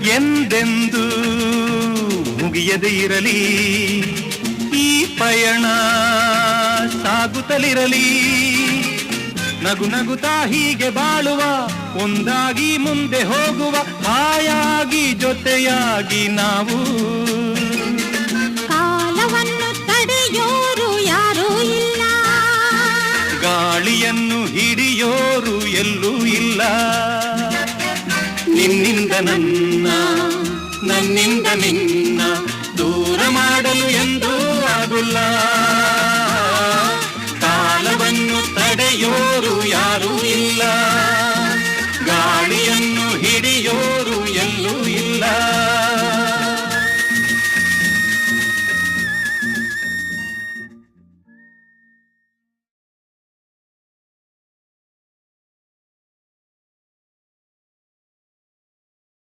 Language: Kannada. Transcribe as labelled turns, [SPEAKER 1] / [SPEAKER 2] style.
[SPEAKER 1] ಎಂದೆಂದೂ ಮುಗಿಯದೇ ಇರಲಿ ಈ ಪಯಣ ಸಾಗುತ್ತಲಿರಲಿ. ನಗು ನಗುತ್ತಾ ಹೀಗೆ ಬಾಳುವ, ಒಂದಾಗಿ ಮುಂದೆ ಹೋಗುವ, ಹಾಯಾಗಿ ಜೊತೆಯಾಗಿ ನಾವು.
[SPEAKER 2] ಕಾಲವನ್ನು ತಡೆಯೋರು ಯಾರೂ ಇಲ್ಲ,
[SPEAKER 1] ಗಾಳಿಯನ್ನು ಹಿಡಿಯೋರು ಎಲ್ಲೂ ಇಲ್ಲ. ನಿನ್ನಿಂದ ನನ್ನ, ನನ್ನಿಂದ ನಿನ್ನ ದೂರ ಮಾಡಲು ಎಂದೂ ಆಗುಲ್ಲ. ಕಾಲವನ್ನು ತಡೆಯೋರು ಯಾರೂ